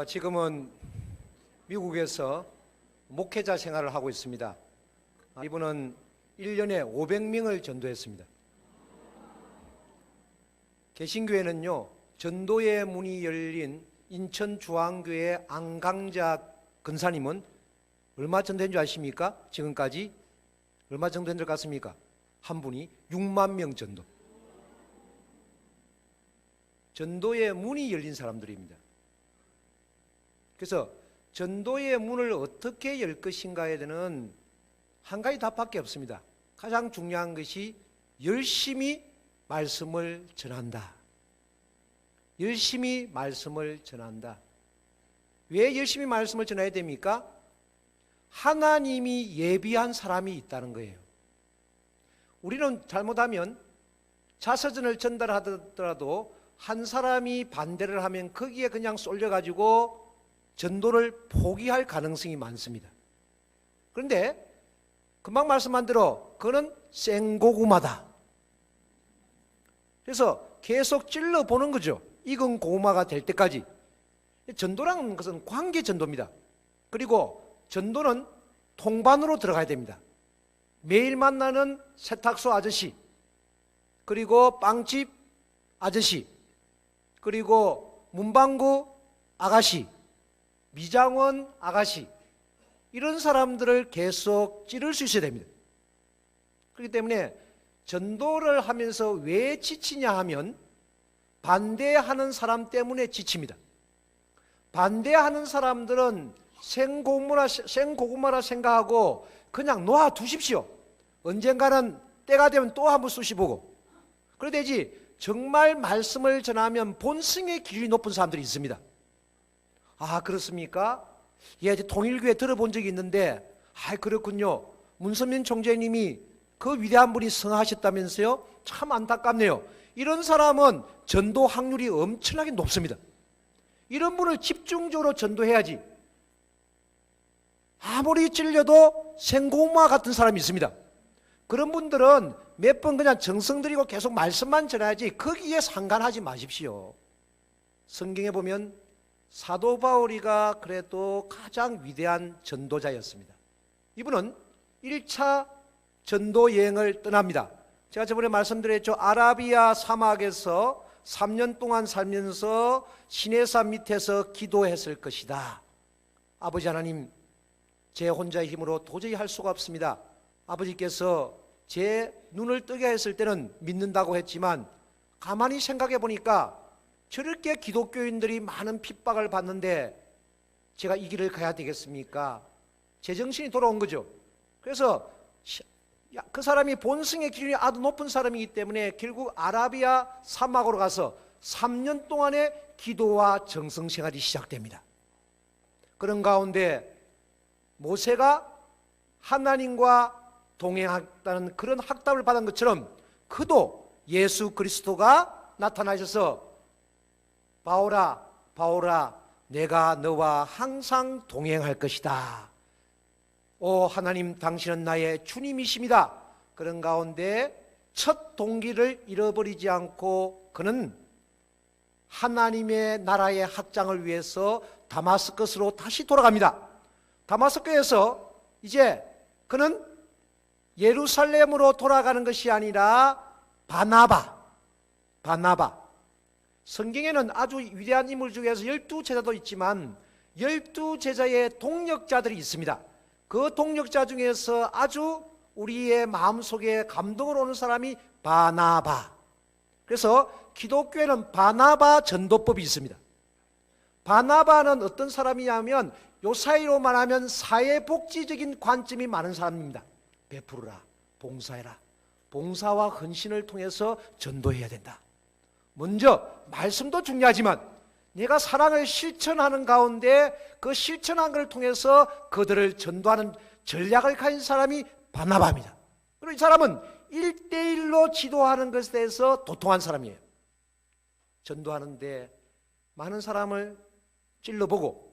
지금은 미국에서 목회자 생활을 하고 있습니다. 이분은 1년에 500명을 전도했습니다. 개신교회는요, 전도의 문이 열린 인천 주안교회 안강자 근사님은 얼마 전도한 줄 아십니까? 지금까지 얼마 정도 된 줄 같습니까? 한 분이 6만 명 전도. 전도의 문이 열린 사람들입니다. 그래서 전도의 문을 어떻게 열 것인가에 대한 한 가지 답밖에 없습니다. 가장 중요한 것이 열심히 말씀을 전한다. 열심히 말씀을 전한다. 왜 열심히 말씀을 전해야 됩니까? 하나님이 예비한 사람이 있다는 거예요. 우리는 잘못하면 자서전을 전달하더라도 한 사람이 반대를 하면 거기에 그냥 쏠려가지고 전도를 포기할 가능성이 많습니다. 그런데 금방 말씀한 대로 그는 생고구마다. 그래서 계속 찔러보는 거죠. 익은 고구마가 될 때까지. 전도라는 것은 관계 전도입니다. 그리고 전도는 통반으로 들어가야 됩니다. 매일 만나는 세탁소 아저씨, 그리고 빵집 아저씨, 그리고 문방구 아가씨, 미장원 아가씨, 이런 사람들을 계속 찌를 수 있어야 됩니다. 그렇기 때문에 전도를 하면서 왜 지치냐 하면 반대하는 사람 때문에 지칩니다. 반대하는 사람들은 생고구마라 생각하고 그냥 놓아두십시오. 언젠가는 때가 되면 또 한번 쑤시보고. 그러되지 정말 말씀을 전하면 본승의 기준이 높은 사람들이 있습니다. 아, 그렇습니까? 예, 통일교회 들어본 적이 있는데, 아, 그렇군요. 문선민 총재님이 그 위대한 분이 성하셨다면서요? 참 안타깝네요. 이런 사람은 전도 확률이 엄청나게 높습니다. 이런 분을 집중적으로 전도해야지. 아무리 찔려도 생고구마 같은 사람이 있습니다. 그런 분들은 몇 번 그냥 정성 들이고 계속 말씀만 전해야지 거기에 상관하지 마십시오. 성경에 보면 사도 바울이가 그래도 가장 위대한 전도자였습니다. 이분은 1차 전도 여행을 떠납니다. 제가 저번에 말씀드렸죠. 아라비아 사막에서 3년 동안 살면서 시내산 밑에서 기도했을 것이다. 아버지 하나님, 제 혼자의 힘으로 도저히 할 수가 없습니다. 아버지께서 제 눈을 뜨게 했을 때는 믿는다고 했지만 가만히 생각해 보니까 저렇게 기독교인들이 많은 핍박을 받는데 제가 이 길을 가야 되겠습니까? 제정신이 돌아온 거죠. 그래서 그 사람이 본성의 기준이 아주 높은 사람이기 때문에 결국 아라비아 사막으로 가서 3년 동안의 기도와 정성생활이 시작됩니다. 그런 가운데 모세가 하나님과 동행했다는 그런 학답을 받은 것처럼 그도 예수 그리스도가 나타나셔서 바울아, 바울아, 내가 너와 항상 동행할 것이다. 오 하나님, 당신은 나의 주님이십니다. 그런 가운데 첫 동기를 잃어버리지 않고 그는 하나님의 나라의 확장을 위해서 다마스커스로 다시 돌아갑니다. 다마스커에서 이제 그는 예루살렘으로 돌아가는 것이 아니라 바나바. 성경에는 아주 위대한 인물 중에서 12제자도 있지만 12제자의 동력자들이 있습니다. 그 동력자 중에서 아주 우리의 마음속에 감동을 오는 사람이 바나바. 그래서 기독교에는 바나바 전도법이 있습니다. 바나바는 어떤 사람이냐면 요사이로 말하면 사회복지적인 관점이 많은 사람입니다. 베풀어라, 봉사해라. 봉사와 헌신을 통해서 전도해야 된다. 먼저 말씀도 중요하지만 내가 사랑을 실천하는 가운데 그 실천한 것을 통해서 그들을 전도하는 전략을 가진 사람이 바나바입니다. 그리고 이 사람은 1대1로 지도하는 것에 대해서 도통한 사람이에요. 전도하는데 많은 사람을 찔러보고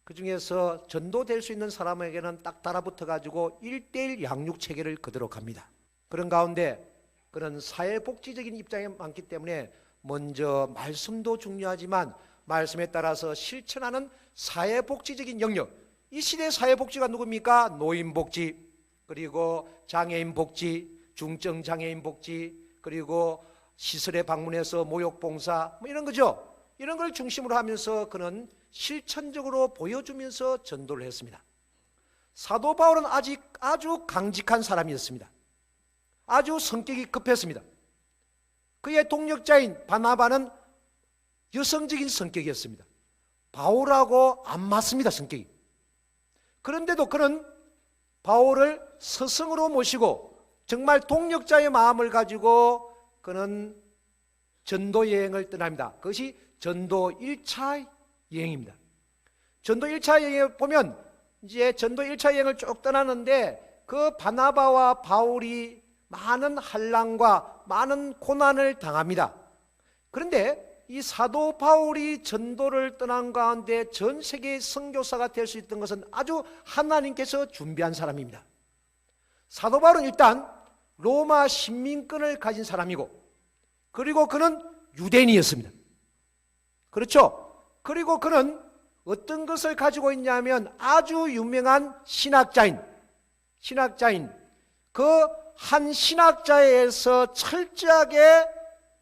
그 중에서 전도될 수 있는 사람에게는 딱 달라붙어가지고 1대1 양육체계를 그대로 갑니다. 그런 가운데 그런 사회복지적인 입장에 많기 때문에 먼저 말씀도 중요하지만 말씀에 따라서 실천하는 사회복지적인 영역, 이 시대의 사회복지가 누굽니까? 노인복지, 그리고 장애인복지, 중증장애인복지, 그리고 시설에 방문해서 모욕봉사 이런 거죠. 이런 걸 중심으로 하면서 그는 실천적으로 보여주면서 전도를 했습니다. 사도 바울은 아주 강직한 사람이었습니다. 아주 성격이 급했습니다. 그의 동력자인 바나바는 여성적인 성격이었습니다. 바울하고 안 맞습니다, 성격이. 그런데도 그는 바울을 스승으로 모시고 정말 동력자의 마음을 가지고 그는 전도 여행을 떠납니다. 그것이 전도 1차 여행입니다. 전도 1차 여행에 보면 이제 전도 1차 여행을 쭉 떠나는데 그 바나바와 바울이 많은 환난과 많은 고난을 당합니다. 그런데 이 사도 바울이 전도를 떠난 가운데 전 세계의 선교사가 될 수 있던 것은 아주 하나님께서 준비한 사람입니다. 사도 바울은 일단 로마 신민권을 가진 사람이고, 그리고 그는 유대인이었습니다. 그렇죠? 그리고 그는 어떤 것을 가지고 있냐면 아주 유명한 신학자인 그 한 신학자에서 철저하게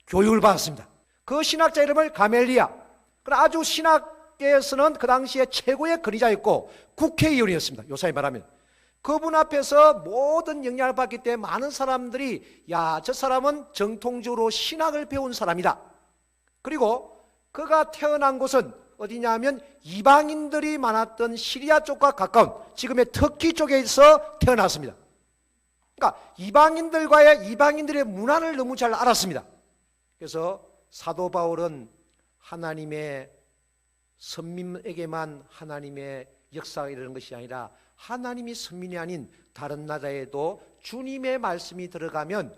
교육을 받았습니다. 그 신학자 이름을 가멜리아. 아주 신학계에서는 그 당시에 최고의 권위자였고 국회의원이었습니다. 요사이 말하면 그분 앞에서 모든 영향을 받기 때문에 많은 사람들이 야, 저 사람은 정통적으로 신학을 배운 사람이다. 그리고 그가 태어난 곳은 어디냐면 이방인들이 많았던 시리아 쪽과 가까운 지금의 터키 쪽에서 태어났습니다. 그러니까 이방인들의 문화를 너무 잘 알았습니다. 그래서 사도 바울은 하나님의 선민에게만 하나님의 역사가 이르는 것이 아니라 하나님이 선민이 아닌 다른 나라에도 주님의 말씀이 들어가면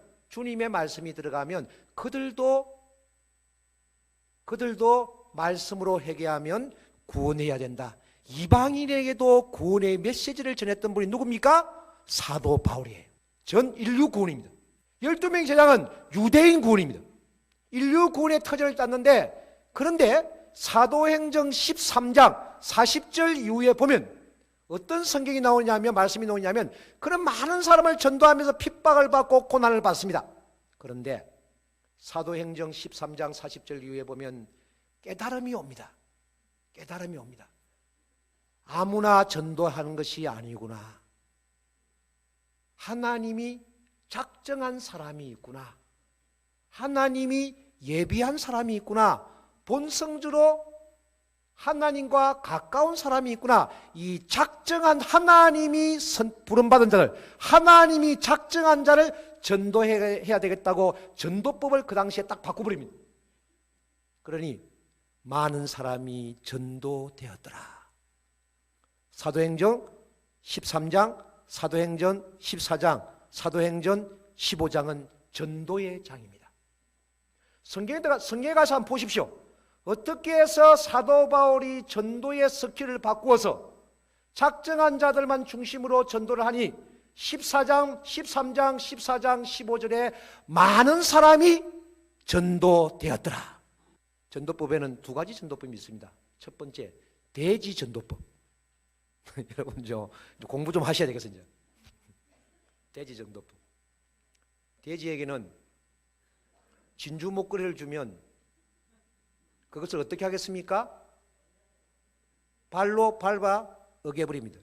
그들도 말씀으로 회개하면 구원해야 된다. 이방인에게도 구원의 메시지를 전했던 분이 누굽니까? 사도 바울이에요. 전 인류 구원입니다. 12명의 제자는 유대인 구원입니다. 인류 구원의 터전을 땄는데, 그런데 사도행전 13장 40절 이후에 보면 어떤 성경이 나오냐면, 말씀이 나오냐면 그런 많은 사람을 전도하면서 핍박을 받고 고난을 받습니다. 그런데 사도행전 13장 40절 이후에 보면 깨달음이 옵니다. 아무나 전도하는 것이 아니구나. 하나님이 작정한 사람이 있구나. 하나님이 예비한 사람이 있구나. 본성적으로 하나님과 가까운 사람이 있구나. 이 작정한 하나님이 부름받은 자를, 하나님이 작정한 자를 전도해야 되겠다고 전도법을 그 당시에 딱 바꿔버립니다. 그러니 많은 사람이 전도되었더라. 사도행전 13장, 사도행전 14장, 사도행전 15장은 전도의 장입니다. 성경에 가서 한번 보십시오. 어떻게 해서 사도 바울이 전도의 스킬을 바꾸어서 작정한 자들만 중심으로 전도를 하니 13장, 14장, 15절에 많은 사람이 전도되었더라. 전도법에는 두 가지 전도법이 있습니다. 첫 번째, 대지 전도법. 여러분 공부 좀 하셔야 되겠어요. 대지 전도법. 돼지에게는 진주 목걸이를 주면 그것을 어떻게 하겠습니까? 발로 밟아 어겨버립니다.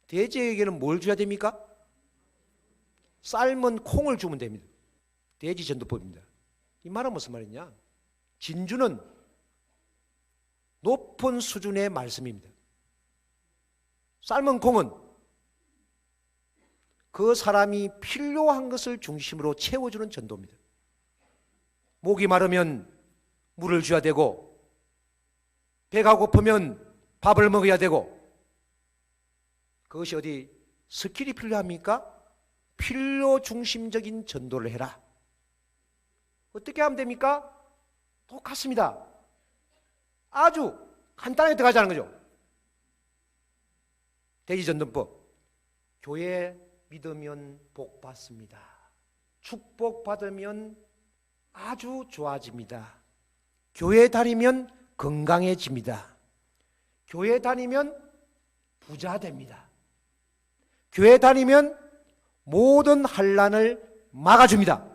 돼지에게는 뭘 줘야 됩니까? 삶은 콩을 주면 됩니다. 돼지 전도법입니다. 이 말은 무슨 말이냐? 진주는 높은 수준의 말씀입니다. 삶은 콩은 그 사람이 필요한 것을 중심으로 채워주는 전도입니다. 목이 마르면 물을 줘야 되고, 배가 고프면 밥을 먹어야 되고, 그것이 어디 스킬이 필요합니까? 필요 중심적인 전도를 해라. 어떻게 하면 됩니까? 똑같습니다. 아주 간단하게 들어가자는 거죠. 대지전도법. 교회 믿으면 복 받습니다. 축복 받으면 아주 좋아집니다. 교회 다니면 건강해집니다. 교회 다니면 부자 됩니다. 교회 다니면 모든 환난을 막아줍니다.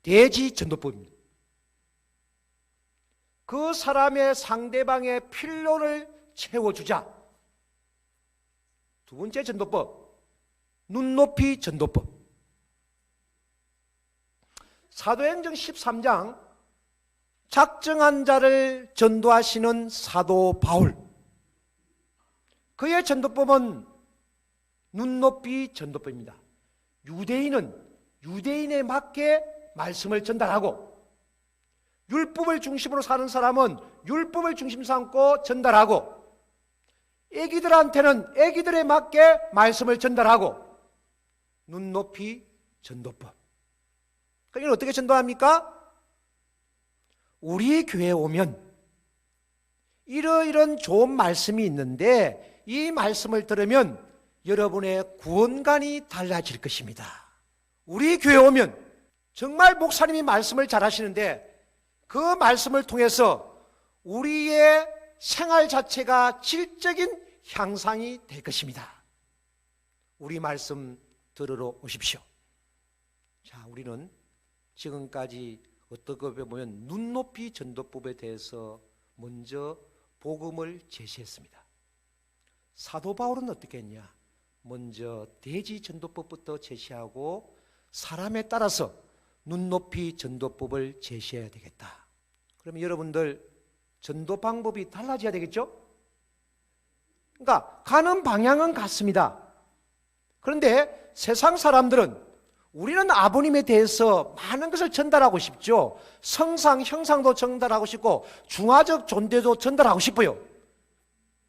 대지전도법입니다. 그 사람의 상대방의 필요를 채워주자. 두 번째 전도법, 눈높이 전도법. 사도행전 13장 작정한 자를 전도하시는 사도 바울. 그의 전도법은 눈높이 전도법입니다. 유대인은 유대인에 맞게 말씀을 전달하고, 율법을 중심으로 사는 사람은 율법을 중심 삼고 전달하고, 애기들한테는 애기들에 맞게 말씀을 전달하고, 눈높이 전도법. 그러니까 어떻게 전도합니까? 우리 교회에 오면 이러이런 좋은 말씀이 있는데 이 말씀을 들으면 여러분의 구원관이 달라질 것입니다. 우리 교회에 오면 정말 목사님이 말씀을 잘 하시는데 그 말씀을 통해서 우리의 생활 자체가 질적인 향상이 될 것입니다. 우리 말씀 들으러 오십시오. 자, 우리는 지금까지 어떻게 보면 눈높이 전도법에 대해서 먼저 복음을 제시했습니다. 사도 바울은 어떻게 했냐? 먼저 대지 전도법부터 제시하고 사람에 따라서 눈높이 전도법을 제시해야 되겠다. 그러면 여러분들 전도 방법이 달라져야 되겠죠? 그러니까 가는 방향은 같습니다. 그런데 세상 사람들은 우리는 아버님에 대해서 많은 것을 전달하고 싶죠. 성상, 형상도 전달하고 싶고 중화적 존재도 전달하고 싶어요.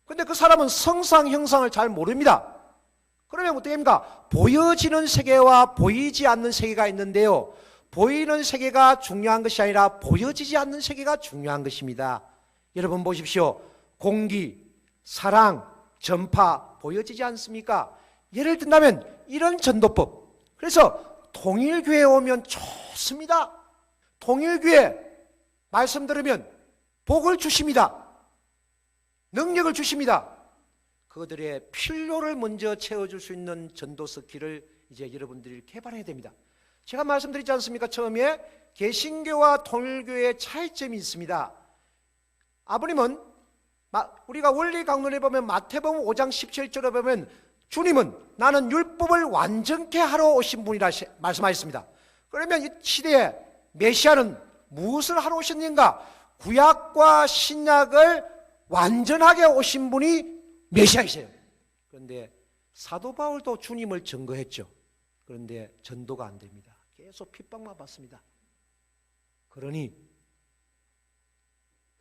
그런데 그 사람은 성상, 형상을 잘 모릅니다. 그러면 어떻게 합니까? 보여지는 세계와 보이지 않는 세계가 있는데요, 보이는 세계가 중요한 것이 아니라 보여지지 않는 세계가 중요한 것입니다. 여러분 보십시오. 공기, 사랑, 전파 보여지지 않습니까? 예를 든다면 이런 전도법. 그래서 통일교회에 오면 좋습니다. 통일교회 말씀 들으면 복을 주십니다. 능력을 주십니다. 그들의 필요를 먼저 채워줄 수 있는 전도 스킬을 이제 여러분들이 개발해야 됩니다. 제가 말씀드리지 않습니까? 처음에 개신교와 통일교회의 차이점이 있습니다. 아버님은 우리가 원리 강론에 보면 마태복음 5장 17절에 보면 주님은 나는 율법을 완전케 하러 오신 분이라 말씀하셨습니다. 그러면 이 시대에 메시아는 무엇을 하러 오셨는가? 구약과 신약을 완전하게 오신 분이 메시아이세요. 그런데 사도 바울도 주님을 증거했죠. 그런데 전도가 안 됩니다. 계속 핍박만 받습니다. 그러니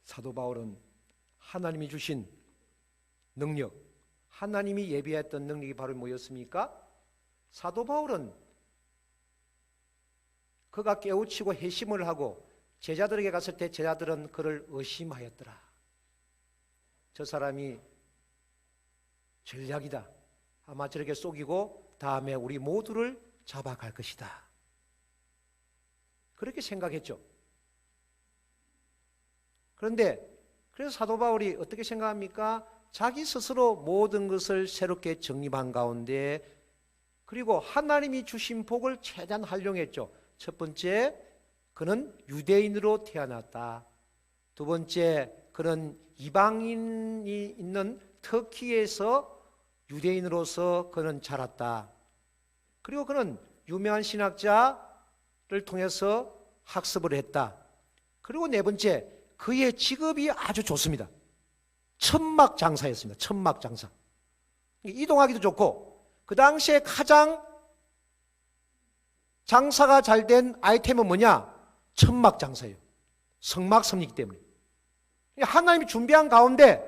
사도 바울은 하나님이 주신 능력, 하나님이 예비했던 능력이 바로 뭐였습니까? 사도 바울은 그가 깨우치고 회심을 하고 제자들에게 갔을 때 제자들은 그를 의심하였더라. 저 사람이 전략이다. 아마 저렇게 속이고 다음에 우리 모두를 잡아갈 것이다. 그렇게 생각했죠. 그런데 그래서 사도 바울이 어떻게 생각합니까? 자기 스스로 모든 것을 새롭게 정립한 가운데, 그리고 하나님이 주신 복을 최대한 활용했죠. 첫 번째, 그는 유대인으로 태어났다. 두 번째, 그는 이방인이 있는 터키에서 유대인으로서 그는 자랐다. 그리고 그는 유명한 신학자를 통해서 학습을 했다. 그리고 네 번째, 그의 직업이 아주 좋습니다. 천막 장사였습니다. 천막 장사. 이동하기도 좋고, 그 당시에 가장 장사가 잘 된 아이템은 뭐냐? 천막 장사예요. 성막 섭리이기 때문에. 하나님이 준비한 가운데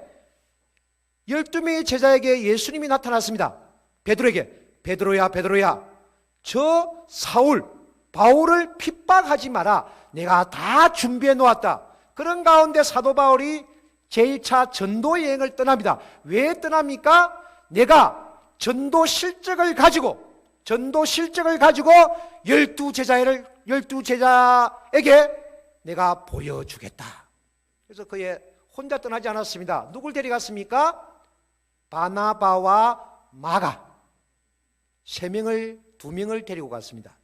12명의 제자에게 예수님이 나타났습니다. 베드로에게, 베드로야, 베드로야, 저 사울, 바울을 핍박하지 마라. 내가 다 준비해 놓았다. 그런 가운데 사도 바울이 제1차 전도 여행을 떠납니다. 왜 떠납니까? 내가 전도 실적을 가지고 12 제자에게 내가 보여주겠다. 그래서 그의 혼자 떠나지 않았습니다. 누굴 데려갔습니까? 바나바와 마가 2명을 데리고 갔습니다.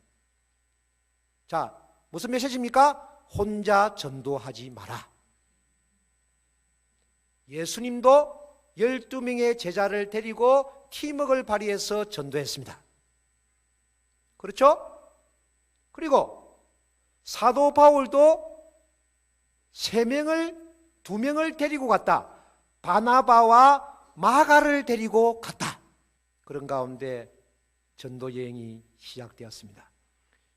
자, 무슨 메시지입니까? 혼자 전도하지 마라. 예수님도 12명의 제자를 데리고 팀워크를 발휘해서 전도했습니다. 그렇죠? 그리고 사도 바울도 2명을 데리고 갔다. 바나바와 마가를 데리고 갔다. 그런 가운데 전도 여행이 시작되었습니다.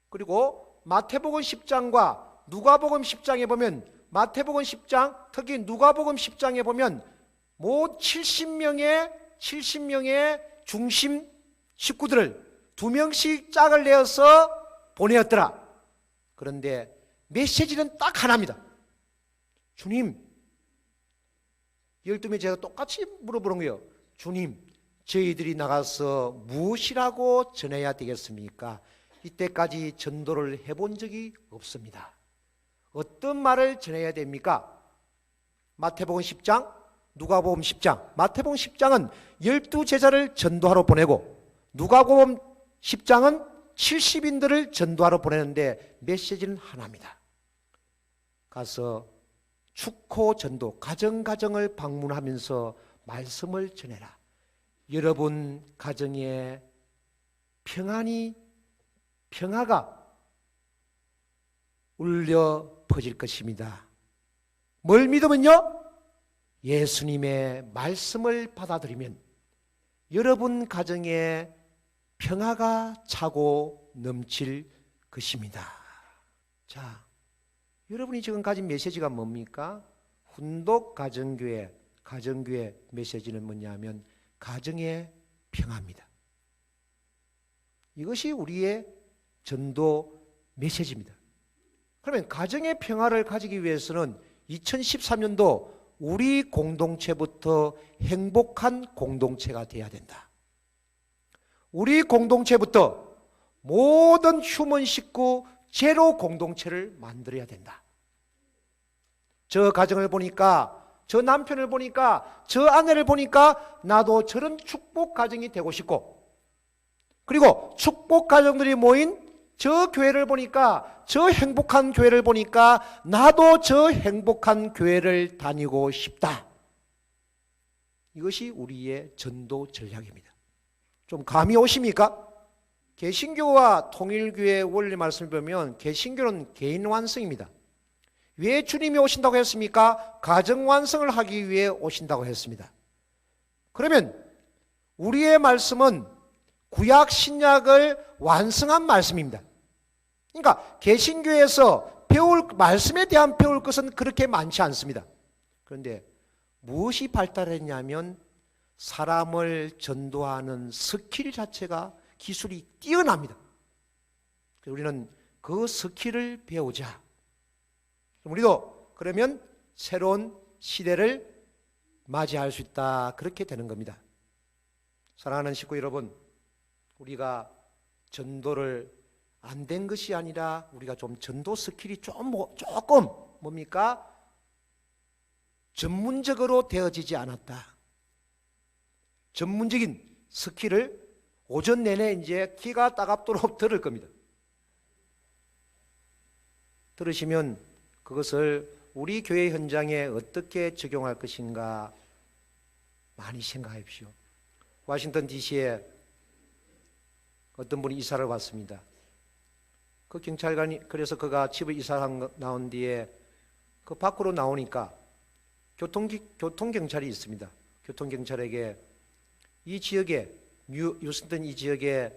그리고 마태복음 10장과 누가복음 10장에 보면, 마태복음 10장, 특히 누가복음 10장에 보면 모 70명의 중심 식구들을 2명씩 짝을 내어서 보내었더라. 그런데 메시지는 딱 하나입니다. 주님, 12명의 제가 똑같이 물어보는 거예요. 주님, 저희들이 나가서 무엇이라고 전해야 되겠습니까? 이때까지 전도를 해본 적이 없습니다. 어떤 말을 전해야 됩니까? 마태복음 10장, 누가복음 10장. 마태복음 10장은 12제자를 전도하러 보내고, 누가복음 10장은 70인들을 전도하러 보내는데 메시지는 하나입니다. 가서 축호 전도, 가정을 방문하면서 말씀을 전해라. 여러분 가정에 평화가 울려 퍼질 것입니다. 뭘 믿으면요? 예수님의 말씀을 받아들이면 여러분 가정에 평화가 차고 넘칠 것입니다. 자, 여러분이 지금 가진 메시지가 뭡니까? 훈독 가정교회 메시지는 뭐냐면 가정의 평화입니다. 이것이 우리의 전도 메시지입니다. 그러면 가정의 평화를 가지기 위해서는 2013년도 우리 공동체부터 행복한 공동체가 되어야 된다. 우리 공동체부터 모든 휴먼 식구 제로 공동체를 만들어야 된다. 저 가정을 보니까, 저 남편을 보니까, 저 아내를 보니까 나도 저런 축복 가정이 되고 싶고, 그리고 축복 가정들이 모인 저 교회를 보니까, 저 행복한 교회를 보니까 나도 저 행복한 교회를 다니고 싶다. 이것이 우리의 전도 전략입니다. 좀 감이 오십니까? 개신교와 통일교의 원리 말씀을 보면 개신교는 개인 완성입니다. 왜 주님이 오신다고 했습니까? 가정 완성을 하기 위해 오신다고 했습니다. 그러면 우리의 말씀은 구약 신약을 완성한 말씀입니다. 그러니까 개신교에서 말씀에 대한 배울 것은 그렇게 많지 않습니다. 그런데 무엇이 발달했냐면 사람을 전도하는 스킬 자체가, 기술이 뛰어납니다. 우리는 그 스킬을 배우자. 우리도 그러면 새로운 시대를 맞이할 수 있다. 그렇게 되는 겁니다. 사랑하는 식구 여러분, 우리가 전도를 안 된 것이 아니라 우리가 좀 전도 스킬이 조금 뭡니까? 전문적으로 되어지지 않았다. 전문적인 스킬을 오전 내내 이제 귀가 따갑도록 들을 겁니다. 들으시면 그것을 우리 교회 현장에 어떻게 적용할 것인가 많이 생각하십시오. 워싱턴 DC에 어떤 분이 이사를 왔습니다. 그 경찰관이, 그래서 그가 집을 이사한 나온 뒤에 그 밖으로 나오니까 교통경찰이 있습니다. 교통경찰에게 이 지역에, 휴스턴 이 지역에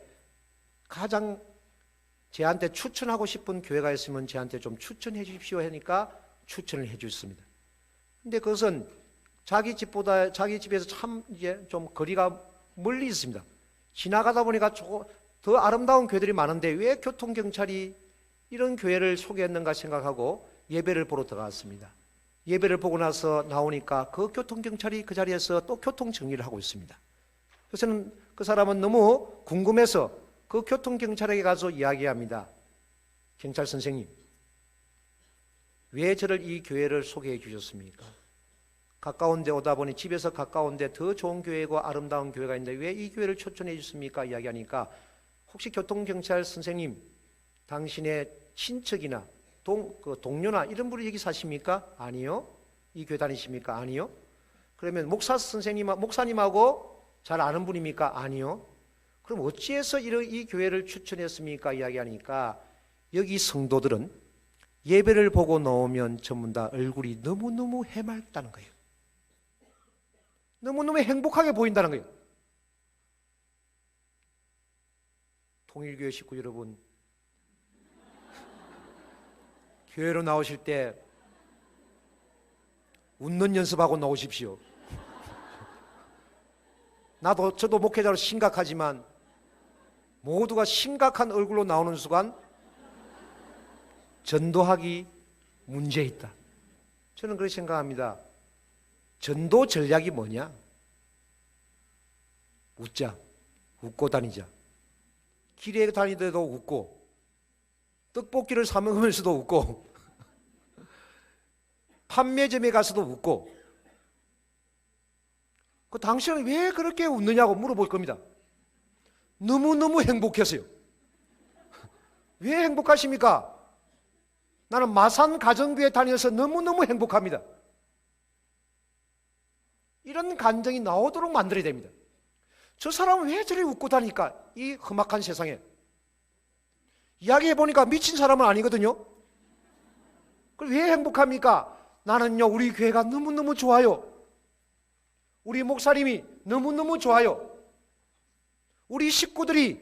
가장 제한테 추천하고 싶은 교회가 있으면 제한테 좀 추천해 주십시오 하니까 추천을 해 주셨습니다. 근데 그것은 자기 집에서 참 이제 좀 거리가 멀리 있습니다. 지나가다 보니까 더 아름다운 교회들이 많은데 왜 교통경찰이 이런 교회를 소개했는가 생각하고 예배를 보러 들어갔습니다. 예배를 보고 나서 나오니까 그 교통경찰이 그 자리에서 또 교통정리를 하고 있습니다. 그래서 그 사람은 너무 궁금해서 그 교통경찰에게 가서 이야기합니다. 경찰 선생님, 왜 저를 이 교회를 소개해 주셨습니까? 가까운 데 오다 보니 집에서 가까운 데 더 좋은 교회고 아름다운 교회가 있는데 왜 이 교회를 초청해 주십니까? 이야기하니까 혹시 교통경찰 선생님 당신의 친척이나 동료나 이런 분이 여기 사십니까? 아니요. 이 교회 다니십니까? 아니요. 그러면 목사님하고 잘 아는 분입니까? 아니요. 그럼 어찌해서 이 교회를 추천했습니까? 이야기하니까 여기 성도들은 예배를 보고 나오면 전부 다 얼굴이 너무너무 해맑다는 거예요. 너무너무 행복하게 보인다는 거예요. 통일교회 식구 여러분, 교회로 나오실 때 웃는 연습하고 나오십시오. 저도 목회자로 심각하지만 모두가 심각한 얼굴로 나오는 순간 전도하기 문제 있다. 저는 그렇게 생각합니다. 전도 전략이 뭐냐? 웃자. 웃고 다니자. 길에 다니더라도 웃고, 떡볶이를 사 먹으면서도 웃고, 판매점에 가서도 웃고. 당신은 왜 그렇게 웃느냐고 물어볼 겁니다. 너무너무 행복해서요. 왜 행복하십니까? 나는 마산 가정교회 다니면서 너무너무 행복합니다. 이런 감정이 나오도록 만들어야 됩니다. 저 사람은 왜 저리 웃고 다니까? 이 험악한 세상에. 이야기해보니까 미친 사람은 아니거든요. 그럼 왜 행복합니까? 나는요, 우리 교회가 너무너무 좋아요. 우리 목사님이 너무너무 좋아요. 우리 식구들이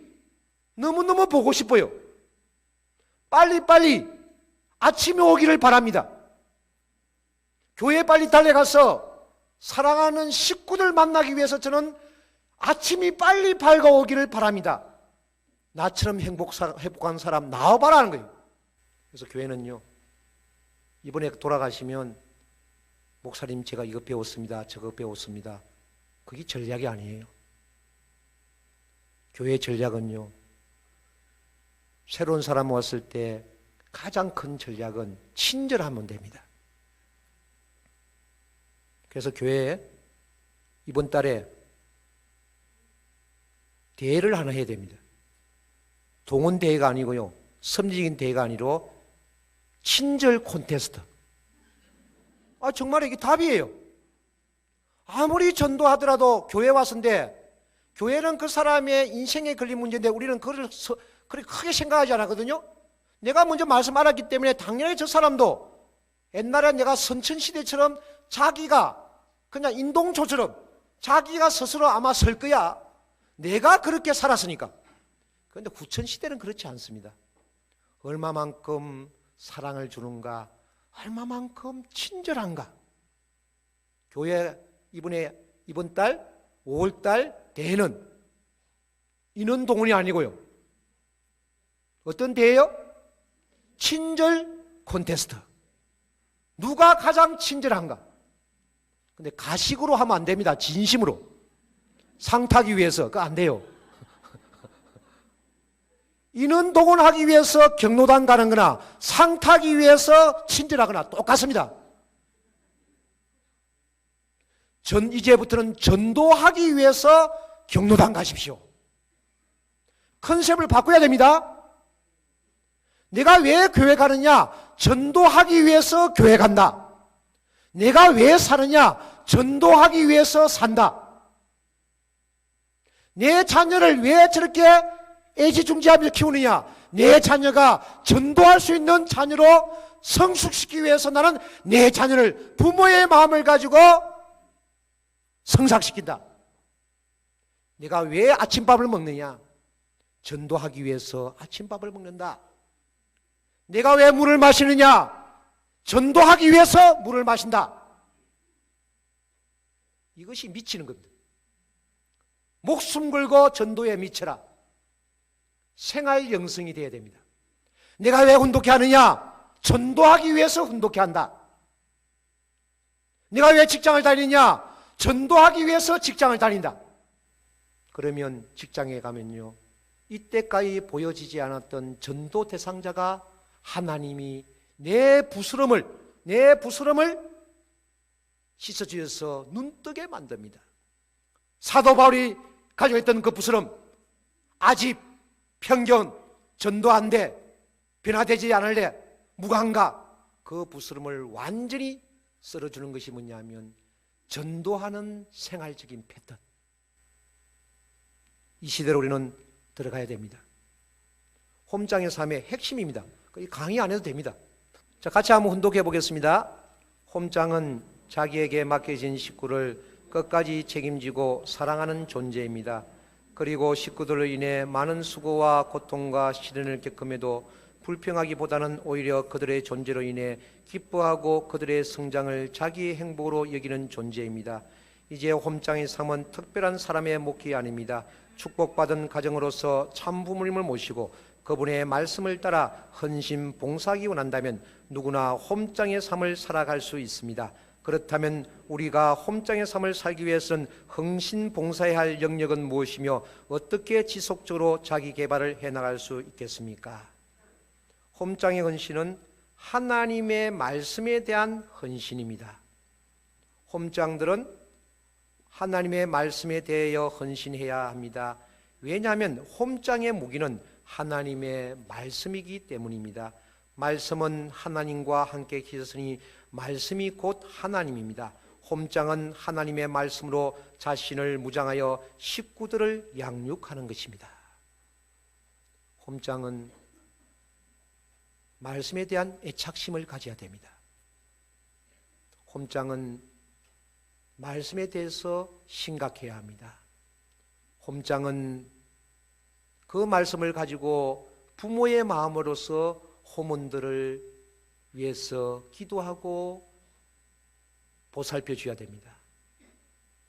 너무너무 보고 싶어요. 빨리빨리 아침에 오기를 바랍니다. 교회 빨리 달려가서 사랑하는 식구들 만나기 위해서 저는 아침이 빨리 밝아오기를 바랍니다. 나처럼 행복한 사람 나와봐라는 거예요. 그래서 교회는요, 이번에 돌아가시면 목사님 제가 이거 배웠습니다, 저거 배웠습니다, 그게 전략이 아니에요. 교회 전략은요, 새로운 사람 왔을 때 가장 큰 전략은 친절하면 됩니다. 그래서 교회에 이번 달에 대회를 하나 해야 됩니다. 동원 대회가 아니고요, 섭리적인 대회가 아니라 친절 콘테스트. 정말 이게 답이에요. 아무리 전도하더라도 교회 왔는데, 교회는 그 사람의 인생에 걸린 문제인데 우리는 그걸 그렇게 크게 생각하지 않았거든요. 내가 먼저 말씀 알았기 때문에 당연히 저 사람도 옛날에 내가 선천시대처럼 자기가 그냥 인동조처럼 자기가 스스로 아마 설 거야. 내가 그렇게 살았으니까. 그런데 구천시대는 그렇지 않습니다. 얼마만큼 사랑을 주는가, 얼마만큼 친절한가. 교회 이번 달 5월달 대회는 인원 동원이 아니고요, 어떤 대회요? 친절 콘테스트. 누가 가장 친절한가. 근데 가식으로 하면 안 됩니다. 진심으로 상 타기 위해서. 그거 안 돼요. 인원 동원하기 위해서 경로당 가는 거나 상 타기 위해서 친절하거나 똑같습니다. 이제부터는 전도하기 위해서 경로당 가십시오. 컨셉을 바꿔야 됩니다. 내가 왜 교회 가느냐? 전도하기 위해서 교회 간다. 내가 왜 사느냐? 전도하기 위해서 산다. 내 자녀를 왜 저렇게 애지중지하면서 키우느냐? 내 자녀가 전도할 수 있는 자녀로 성숙시키기 위해서 나는 내 자녀를 부모의 마음을 가지고 성장시킨다. 내가 왜 아침밥을 먹느냐? 전도하기 위해서 아침밥을 먹는다. 내가 왜 물을 마시느냐? 전도하기 위해서 물을 마신다. 이것이 미치는 겁니다. 목숨 걸고 전도에 미쳐라. 생활 영성이 되어야 됩니다. 내가 왜 훈독해 하느냐? 전도하기 위해서 훈독해 한다. 내가 왜 직장을 다니느냐? 전도하기 위해서 직장을 다닌다. 그러면 직장에 가면요, 이때까지 보여지지 않았던 전도 대상자가 하나님이 내 부스럼을 내 부스럼을 씻어주어서 눈뜨게 만듭니다. 사도 바울이 가지고 있던 그 부스럼, 아집, 편견, 전도 안 돼, 변화되지 않을래, 무감각, 그 부스럼을 완전히 썰어주는 것이 뭐냐면 전도하는 생활적인 패턴. 이 시대로 우리는 들어가야 됩니다. 홈장의 삶의 핵심입니다. 강의 안 해도 됩니다. 자, 같이 한번 훈독해 보겠습니다. 홈장은 자기에게 맡겨진 식구를 끝까지 책임지고 사랑하는 존재입니다. 그리고 식구들로 인해 많은 수고와 고통과 시련을 겪음에도 불평하기보다는 오히려 그들의 존재로 인해 기뻐하고 그들의 성장을 자기의 행복으로 여기는 존재입니다. 이제 홈장의 삶은 특별한 사람의 목이 아닙니다. 축복받은 가정으로서 참 부모님을 모시고 그분의 말씀을 따라 헌신 봉사하기 원한다면 누구나 홈장의 삶을 살아갈 수 있습니다. 그렇다면 우리가 홈장의 삶을 살기 위해서는 헌신 봉사해야 할 영역은 무엇이며 어떻게 지속적으로 자기 개발을 해나갈 수 있겠습니까? 홈장의 헌신은 하나님의 말씀에 대한 헌신입니다. 홈장들은 하나님의 말씀에 대하여 헌신해야 합니다. 왜냐하면 홈장의 무기는 하나님의 말씀이기 때문입니다. 말씀은 하나님과 함께 계셨으니 말씀이 곧 하나님입니다. 홈장은 하나님의 말씀으로 자신을 무장하여 식구들을 양육하는 것입니다. 홈장은 말씀에 대한 애착심을 가져야 됩니다. 홈장은 말씀에 대해서 심각해야 합니다. 홈장은 그 말씀을 가지고 부모의 마음으로서 홈원들을 위해서 기도하고 보살펴 줘야 됩니다.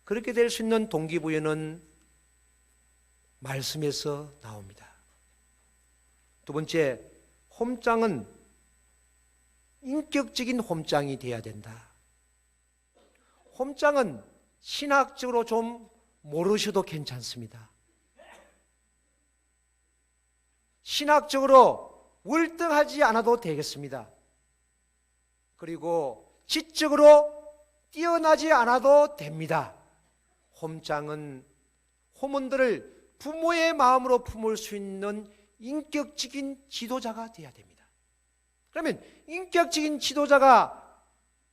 그렇게 될 수 있는 동기부여는 말씀에서 나옵니다. 두 번째, 홈장은 인격적인 홈장이 되어야 된다. 홈장은 신학적으로 좀 모르셔도 괜찮습니다. 신학적으로 월등하지 않아도 되겠습니다. 그리고 지적으로 뛰어나지 않아도 됩니다. 홈장은 홈원들을 부모의 마음으로 품을 수 있는 인격적인 지도자가 되어야 됩니다. 그러면 인격적인 지도자가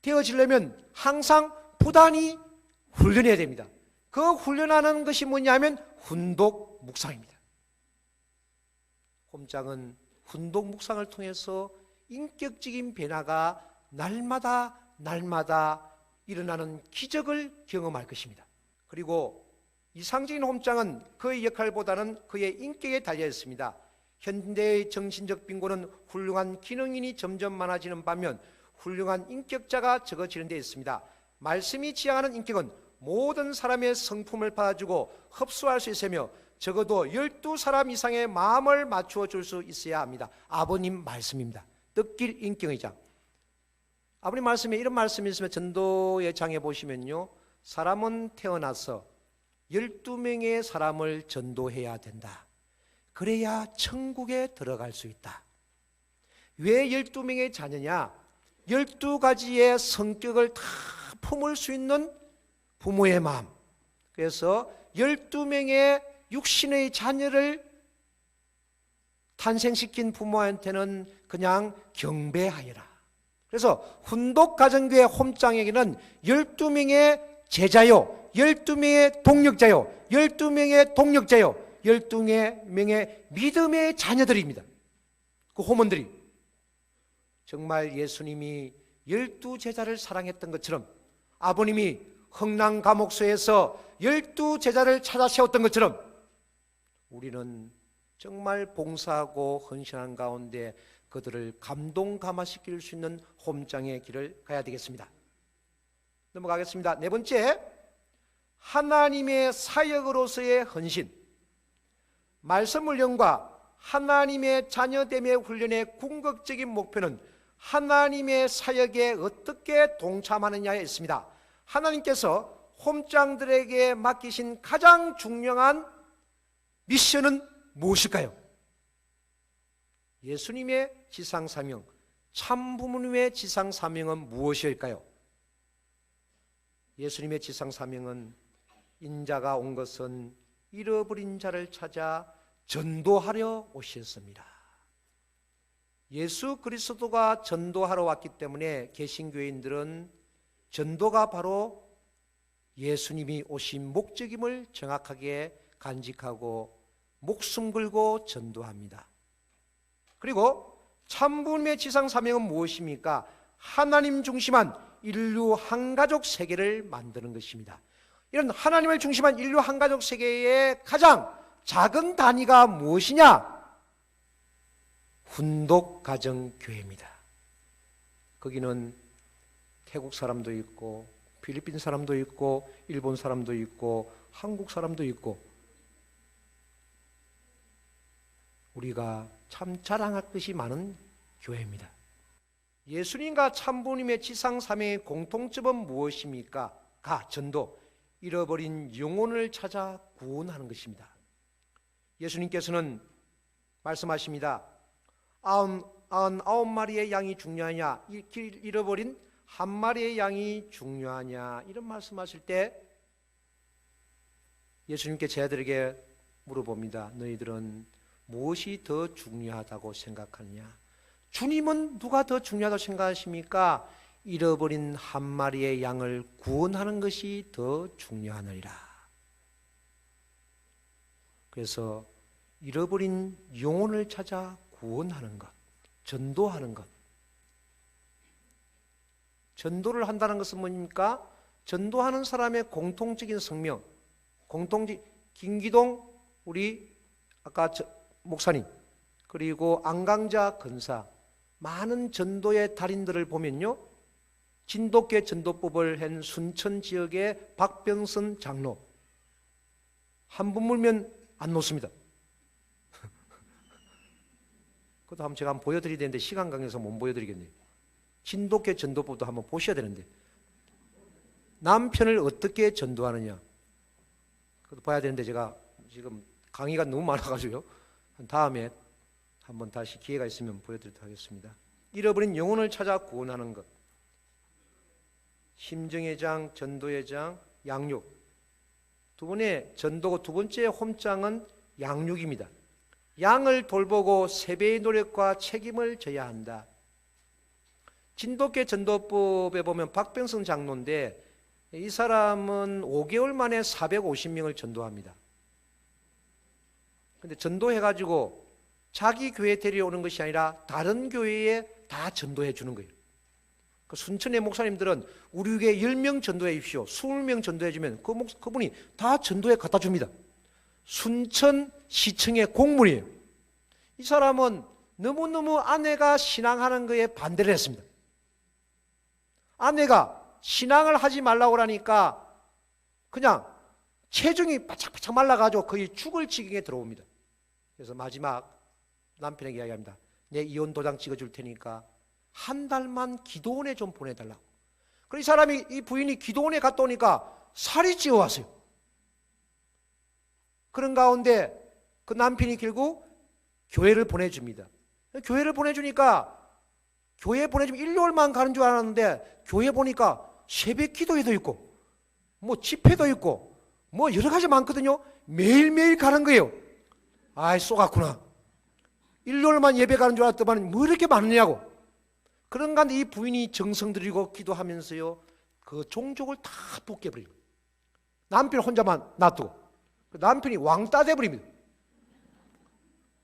되어지려면 항상 부단히 훈련해야 됩니다. 그 훈련하는 것이 뭐냐면 훈독 묵상입니다. 홈장은 훈독 묵상을 통해서 인격적인 변화가 날마다 일어나는 기적을 경험할 것입니다. 그리고 이상적인 홈장은 그의 역할보다는 그의 인격에 달려 있습니다. 현대의 정신적 빈곤은 훌륭한 기능인이 점점 많아지는 반면 훌륭한 인격자가 적어지는 데 있습니다. 말씀이 지향하는 인격은 모든 사람의 성품을 받아주고 흡수할 수 있으며 적어도 12사람 이상의 마음을 맞추어 줄 수 있어야 합니다. 아버님 말씀입니다. 뜻길 인격의장. 아버님 말씀에 이런 말씀이 있으면 전도의 장에 보시면요, 사람은 태어나서 12명의 사람을 전도해야 된다. 그래야 천국에 들어갈 수 있다. 왜 12명의 자녀냐? 12가지의 성격을 다 품을 수 있는 부모의 마음. 그래서 12명의 육신의 자녀를 탄생시킨 부모한테는 그냥 경배하여라. 그래서 훈독가정교회 홈장에게는 12명의 제자요, 12명의 동력자요, 12명의 동력자요, 12명의 믿음의 자녀들입니다. 그 홈원들이 정말 예수님이 12제자를 사랑했던 것처럼, 아버님이 흥랑감옥소에서 12제자를 찾아 세웠던 것처럼 우리는 정말 봉사하고 헌신한 가운데 그들을 감동 감화시킬 수 있는 홈장의 길을 가야 되겠습니다. 넘어가겠습니다. 네 번째, 하나님의 사역으로서의 헌신. 말씀 훈련과 하나님의 자녀됨의 훈련의 궁극적인 목표는 하나님의 사역에 어떻게 동참하느냐에 있습니다. 하나님께서 홈장들에게 맡기신 가장 중요한 미션은 무엇일까요? 예수님의 지상사명, 참 부모님의 지상 사명은 무엇일까요? 예수님의 지상 사명은 인자가 온 것은 잃어버린 자를 찾아 전도하려 오셨습니다. 예수 그리스도가 전도하러 왔기 때문에 개신교인들은 전도가 바로 예수님이 오신 목적임을 정확하게 간직하고 목숨 걸고 전도합니다. 그리고 참부님의 지상 사명은 무엇입니까? 하나님 중심한 인류 한가족 세계를 만드는 것입니다. 이런 하나님을 중심한 인류 한가족 세계의 가장 작은 단위가 무엇이냐? 훈독가정교회입니다. 거기는 태국 사람도 있고 필리핀 사람도 있고 일본 사람도 있고 한국 사람도 있고 우리가 참 자랑할 것이 많은 교회입니다. 예수님과 참부님의 지상 사명의 공통점은 무엇입니까? 전도, 잃어버린 영혼을 찾아 구원하는 것입니다. 예수님께서는 말씀하십니다. 99마리의 양이 중요하냐, 잃어버린 한 마리의 양이 중요하냐, 이런 말씀하실 때 예수님께 제자들에게 물어봅니다. 너희들은 무엇이 더 중요하다고 생각하느냐? 주님은 누가 더 중요하다고 생각하십니까? 잃어버린 한 마리의 양을 구원하는 것이 더 중요하느니라. 그래서 잃어버린 영혼을 찾아 구원하는 것, 전도하는 것. 전도를 한다는 것은 뭡니까? 전도하는 사람의 공통적인 성명, 김기동 우리 아까 목사님, 그리고 안강자 근사, 많은 전도의 달인들을 보면요, 진돗개 전도법을 한 순천 지역의 박병선 장로, 한 번 물면 안 놓습니다. 그것도 한번 제가 보여드려야 되는데 시간 관계에서 못 보여드리겠네요. 진돗개 전도법도 한번 보셔야 되는데, 남편을 어떻게 전도하느냐, 그것도 봐야 되는데 제가 지금 강의가 너무 많아가지고요, 다음에 한번 다시 기회가 있으면 보여드리도록 하겠습니다. 잃어버린 영혼을 찾아 구원하는 것, 심정의 장, 전도의 장, 양육. 두 번의 전도고 두 번째 홈장은 양육입니다. 양을 돌보고 세 배의 노력과 책임을 져야 한다. 진돗개 전도법에 보면 박병선 장로인데 이 사람은 5개월 만에 450명을 전도합니다. 근데 전도해가지고 자기 교회 데려오는 것이 아니라 다른 교회에 다 전도해 주는 거예요. 그 순천의 목사님들은 우리 교회 10명 전도해 주십시오, 20명 전도해 주면 그분이 다 전도해 갖다 줍니다. 순천 시청의 공문이에요. 이 사람은 너무너무 아내가 신앙하는 거에 반대를 했습니다. 아내가 신앙을 하지 말라고 하니까 그냥 체중이 바짝바짝 말라가지고 거의 죽을 지경에 들어옵니다. 그래서 마지막 남편에게 이야기합니다. 내 이혼 도장 찍어줄 테니까 한 달만 기도원에 좀 보내달라고. 그래서 이 사람이, 이 부인이 기도원에 갔다 오니까 살이 찌어왔어요. 그런 가운데 그 남편이 결국 교회를 보내줍니다. 교회를 보내주니까, 교회 보내주면 일요일만 가는 줄 알았는데 교회 보니까 새벽 기도회도 있고 뭐 집회도 있고 뭐 여러 가지 많거든요. 매일매일 가는 거예요. 아이 쏘갔구나. 일요일만 예배 가는 줄 알았더만 뭐 이렇게 많으냐고. 그런 가운데 이 부인이 정성 들이고 기도하면서요, 그 종족을 다 벗겨버리고 남편 혼자만 놔두고 남편이 왕따 돼버립니다.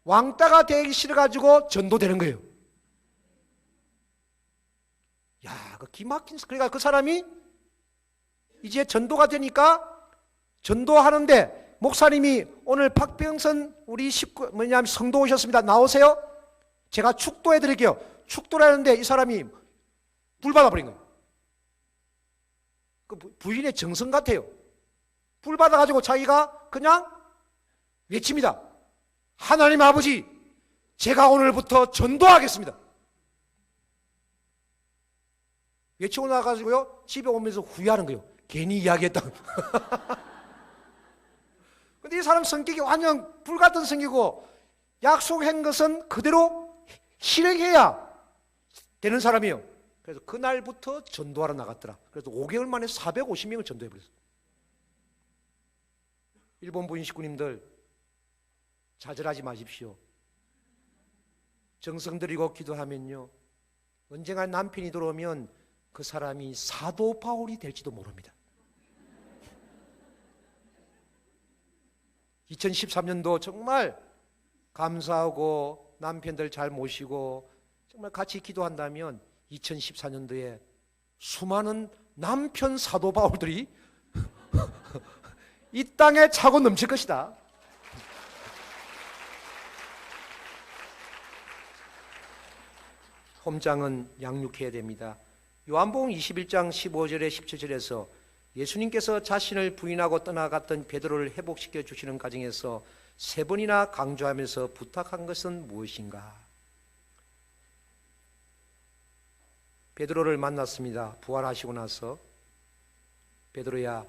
왕따가 되기 싫어가지고 전도되는 거예요. 야, 그 기막힌. 그러니까 그 사람이 이제 전도가 되니까 전도하는데 목사님이 오늘 박병선 우리 식구 성도 오셨습니다. 나오세요. 제가 축도해 드릴게요. 축도를 하는데 이 사람이 불 받아버린 거예요. 그 부인의 정성 같아요. 불 받아가지고 자기가 그냥 외칩니다. 하나님 아버지, 제가 오늘부터 전도하겠습니다. 외치고 나가지고요, 집에 오면서 후회하는 거예요. 괜히 이야기했다. 근데 이 사람 성격이 완전 불같은 성격이고, 약속한 것은 그대로 실행해야 되는 사람이에요. 그래서 그날부터 전도하러 나갔더라. 그래서 5개월 만에 450명을 전도해버렸어요. 일본 부인 식구님들 좌절하지 마십시오. 정성 들이고 기도하면요, 언젠가 남편이 들어오면 그 사람이 사도 바울이 될지도 모릅니다. 2013년도 정말 감사하고 남편들 잘 모시고 정말 같이 기도한다면 2014년도에 수많은 남편 사도 바울들이 이 땅에 차고 넘칠 것이다. 홈장은 양육해야 됩니다. 요한복음 21장 15절에 17절에서 예수님께서 자신을 부인하고 떠나갔던 베드로를 회복시켜 주시는 과정에서 3번이나 강조하면서 부탁한 것은 무엇인가? 베드로를 만났습니다. 부활하시고 나서 베드로야,